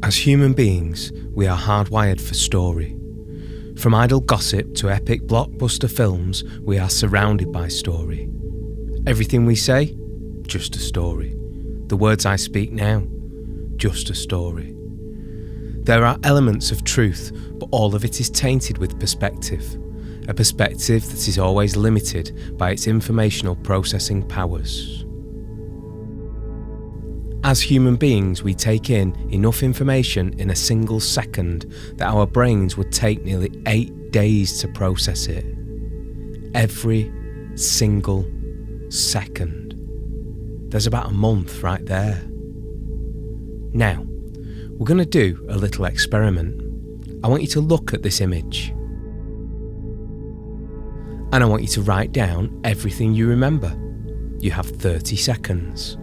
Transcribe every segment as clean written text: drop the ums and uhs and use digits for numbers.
As human beings, we are hardwired for story. From idle gossip to epic blockbuster films, we are surrounded by story. Everything we say, just a story. The words I speak now, just a story. There are elements of truth, but all of it is tainted with perspective. A perspective that is always limited by its informational processing powers. As human beings, we take in enough information in a single second that our brains would take nearly 8 days to process it. Every single second. There's about a month right there. Now, we're going to do a little experiment. I want you to look at this image. And I want you to write down everything you remember. You have 30 seconds.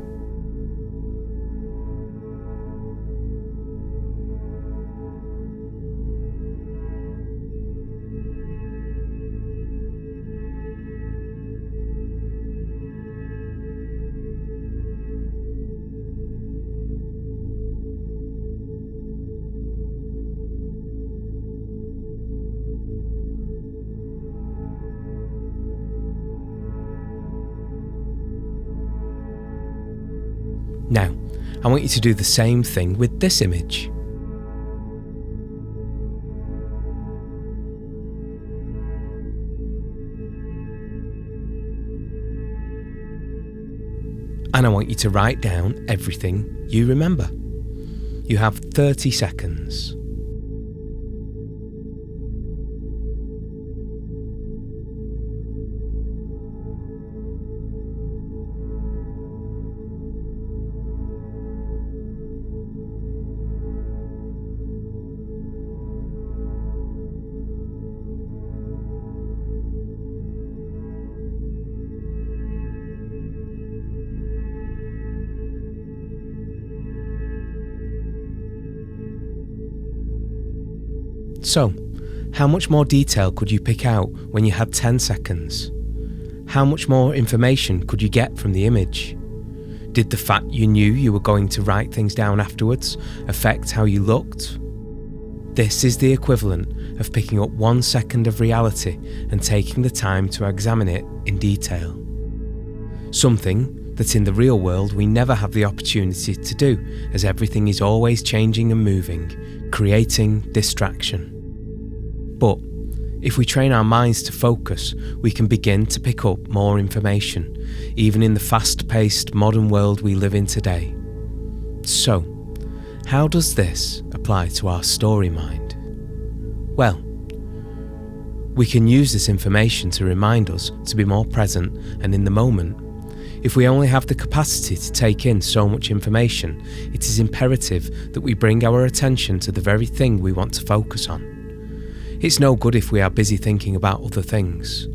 Now, I want you to do the same thing with this image. And I want you to write down everything you remember. You have 30 seconds. So, how much more detail could you pick out when you had 10 seconds? How much more information could you get from the image? Did the fact you knew you were going to write things down afterwards affect how you looked? This is the equivalent of picking up 1 second of reality and taking the time to examine it in detail. Something that in the real world we never have the opportunity to do, as everything is always changing and moving, creating distraction. But if we train our minds to focus, we can begin to pick up more information, even in the fast-paced modern world we live in today. So, how does this apply to our story mind? Well, we can use this information to remind us to be more present and in the moment. If we only have the capacity to take in so much information, it is imperative that we bring our attention to the very thing we want to focus on. It's no good if we are busy thinking about other things.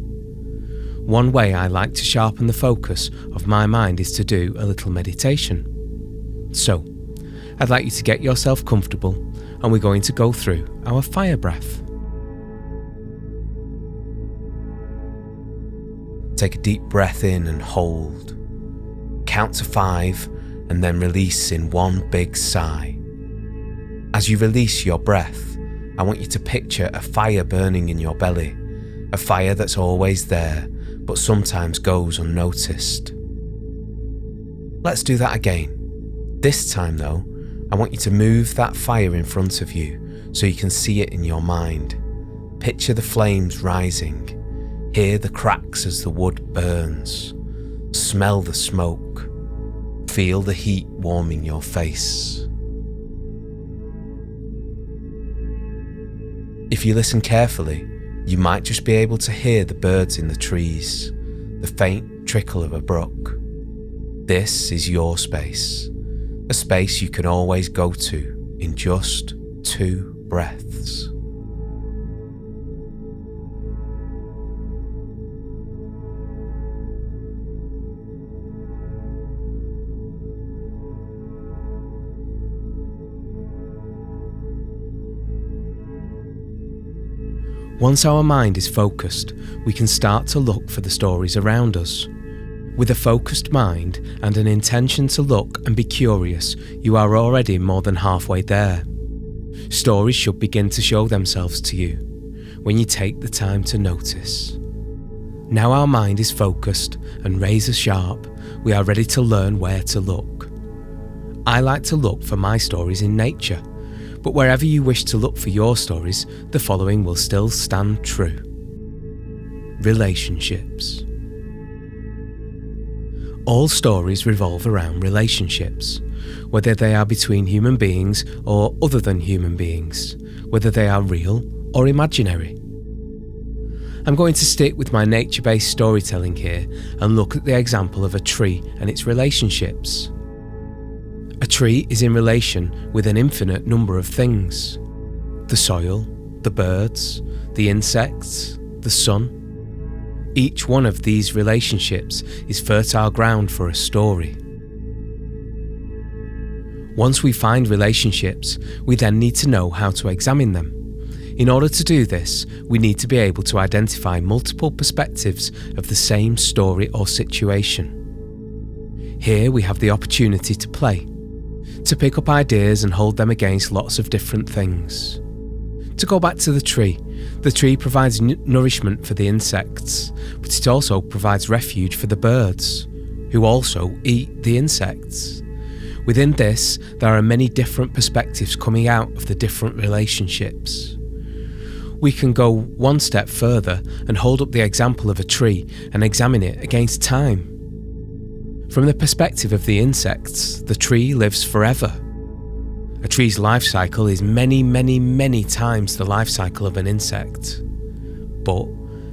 One way I like to sharpen the focus of my mind is to do a little meditation. So, I'd like you to get yourself comfortable, and we're going to go through our fire breath. Take a deep breath in and hold. Count to 5 and then release in one big sigh. As you release your breath, I want you to picture a fire burning in your belly, a fire that's always there, but sometimes goes unnoticed. Let's do that again. This time though, I want you to move that fire in front of you so you can see it in your mind. Picture the flames rising, hear the cracks as the wood burns, smell the smoke, feel the heat warming your face. If you listen carefully, you might just be able to hear the birds in the trees, the faint trickle of a brook. This is your space, a space you can always go to in just 2 breaths. Once our mind is focused, we can start to look for the stories around us. With a focused mind and an intention to look and be curious, you are already more than halfway there. Stories should begin to show themselves to you when you take the time to notice. Now our mind is focused and razor sharp, we are ready to learn where to look. I like to look for my stories in nature, but wherever you wish to look for your stories, the following will still stand true. Relationships. All stories revolve around relationships, whether they are between human beings or other than human beings, whether they are real or imaginary. I'm going to stick with my nature-based storytelling here and look at the example of a tree and its relationships. A tree is in relation with an infinite number of things: the soil, the birds, the insects, the sun. Each one of these relationships is fertile ground for a story. Once we find relationships, we then need to know how to examine them. In order to do this, we need to be able to identify multiple perspectives of the same story or situation. Here we have the opportunity to play, to pick up ideas and hold them against lots of different things. To go back to the tree provides nourishment for the insects, but it also provides refuge for the birds, who also eat the insects. Within this, there are many different perspectives coming out of the different relationships. We can go one step further and hold up the example of a tree and examine it against time. From the perspective of the insects, the tree lives forever. A tree's life cycle is many, many, many times the life cycle of an insect. But,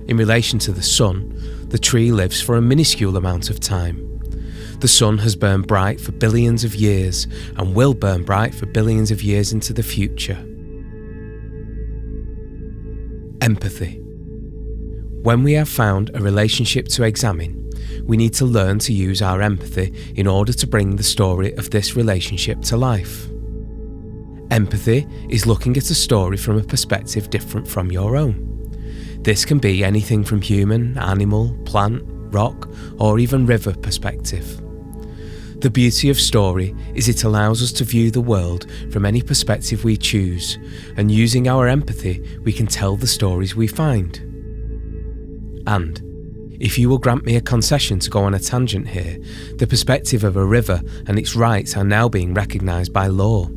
in relation to the sun, the tree lives for a minuscule amount of time. The sun has burned bright for billions of years and will burn bright for billions of years into the future. Empathy. When we have found a relationship to examine, we need to learn to use our empathy in order to bring the story of this relationship to life. Empathy is looking at a story from a perspective different from your own. This can be anything from human, animal, plant, rock, or even river perspective. The beauty of story is it allows us to view the world from any perspective we choose, and using our empathy, we can tell the stories we find. And, if you will grant me a concession to go on a tangent here, the perspective of a river and its rights are now being recognised by law.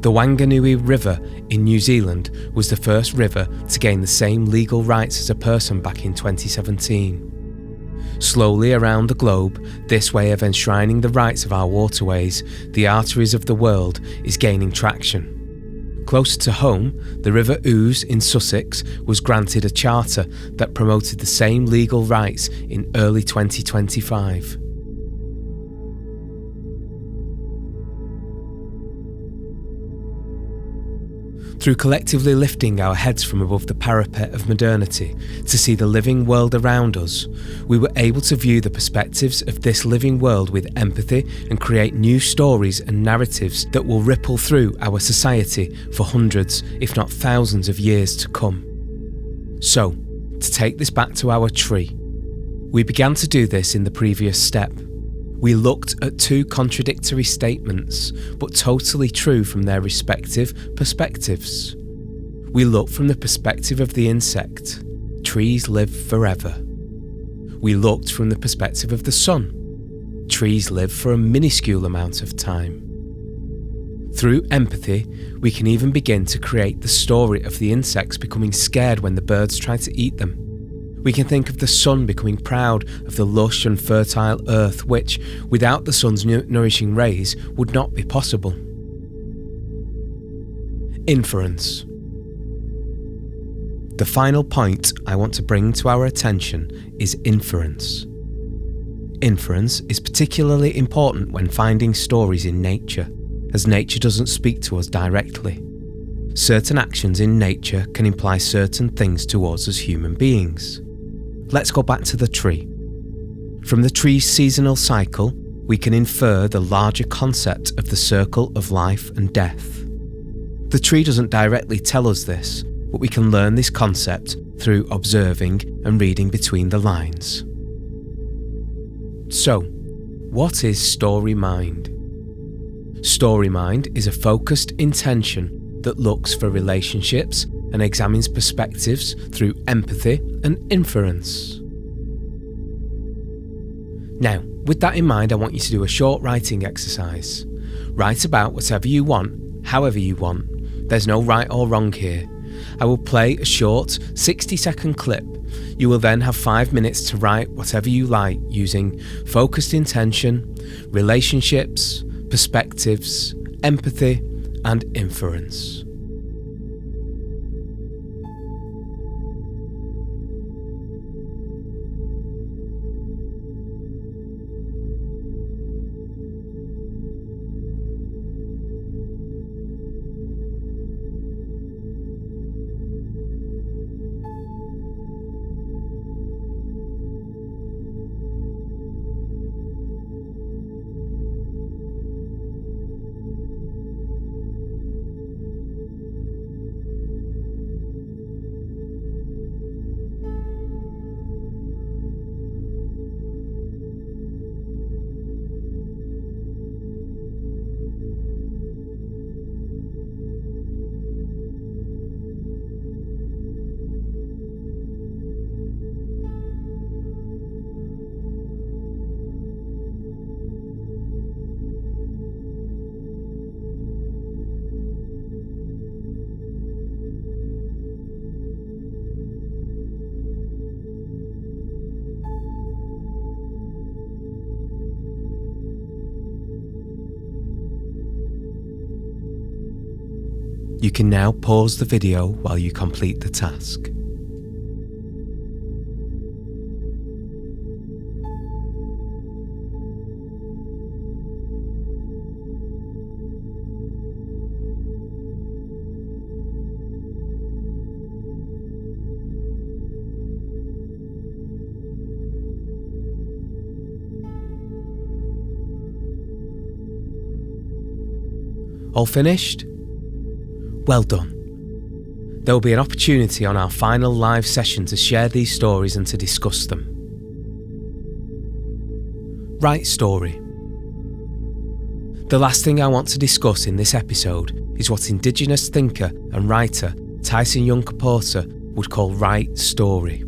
The Wanganui River in New Zealand was the first river to gain the same legal rights as a person back in 2017. Slowly around the globe, this way of enshrining the rights of our waterways, the arteries of the world, is gaining traction. Closer to home, the River Ouse in Sussex was granted a charter that promoted the same legal rights in early 2025. Through collectively lifting our heads from above the parapet of modernity to see the living world around us, we were able to view the perspectives of this living world with empathy and create new stories and narratives that will ripple through our society for hundreds, if not thousands of years to come. So, to take this back to our tree, we began to do this in the previous step. We looked at two contradictory statements, but totally true from their respective perspectives. We looked from the perspective of the insect. Trees live forever. We looked from the perspective of the sun. Trees live for a minuscule amount of time. Through empathy, we can even begin to create the story of the insects becoming scared when the birds try to eat them. We can think of the sun becoming proud of the lush and fertile earth which, without the sun's nourishing rays, would not be possible. Inference. The final point I want to bring to our attention is inference. Inference is particularly important when finding stories in nature, as nature doesn't speak to us directly. Certain actions in nature can imply certain things to us as human beings. Let's go back to the tree. From the tree's seasonal cycle, we can infer the larger concept of the circle of life and death. The tree doesn't directly tell us this, but we can learn this concept through observing and reading between the lines. So, what is Story Mind? Story Mind is a focused intention that looks for relationships and examines perspectives through empathy and inference. Now, with that in mind, I want you to do a short writing exercise. Write about whatever you want, however you want. There's no right or wrong here. I will play a short 60-second clip. You will then have 5 minutes to write whatever you like using focused intention, relationships, perspectives, empathy, and inference. You can now pause the video while you complete the task. All finished? Well done. There will be an opportunity on our final live session to share these stories and to discuss them. Write story. The last thing I want to discuss in this episode is what Indigenous thinker and writer Tyson Yunkaporta would call right story.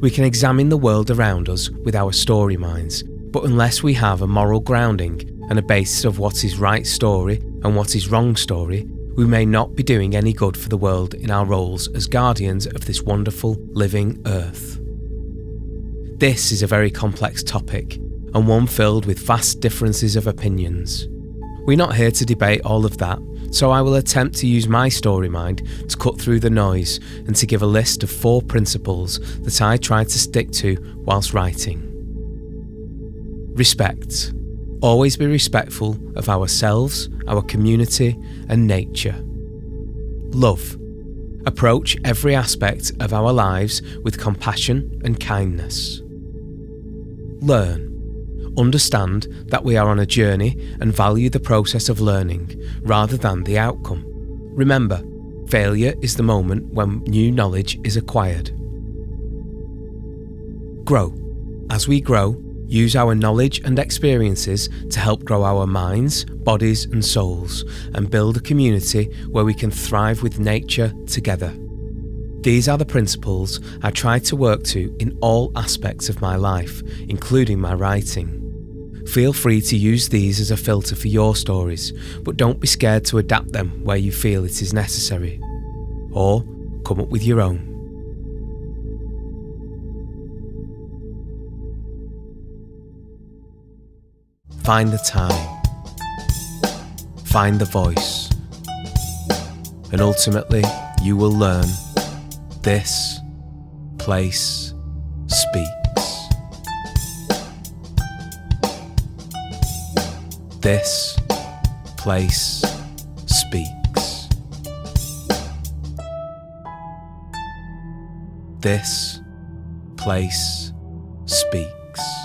We can examine the world around us with our story minds, but unless we have a moral grounding and a basis of what is right story and what is wrong story, we may not be doing any good for the world in our roles as guardians of this wonderful living earth. This is a very complex topic, and one filled with vast differences of opinions. We're not here to debate all of that, so I will attempt to use my story mind to cut through the noise and to give a list of 4 principles that I try to stick to whilst writing. Respect. Always be respectful of ourselves, our community, and nature. Love. Approach every aspect of our lives with compassion and kindness. Learn. Understand that we are on a journey and value the process of learning rather than the outcome. Remember, failure is the moment when new knowledge is acquired. Grow. As we grow, use our knowledge and experiences to help grow our minds, bodies and souls and build a community where we can thrive with nature together. These are the principles I try to work to in all aspects of my life, including my writing. Feel free to use these as a filter for your stories, but don't be scared to adapt them where you feel it is necessary. Or come up with your own. Find the time, find the voice, and ultimately you will learn this place speaks. This place speaks. This place speaks.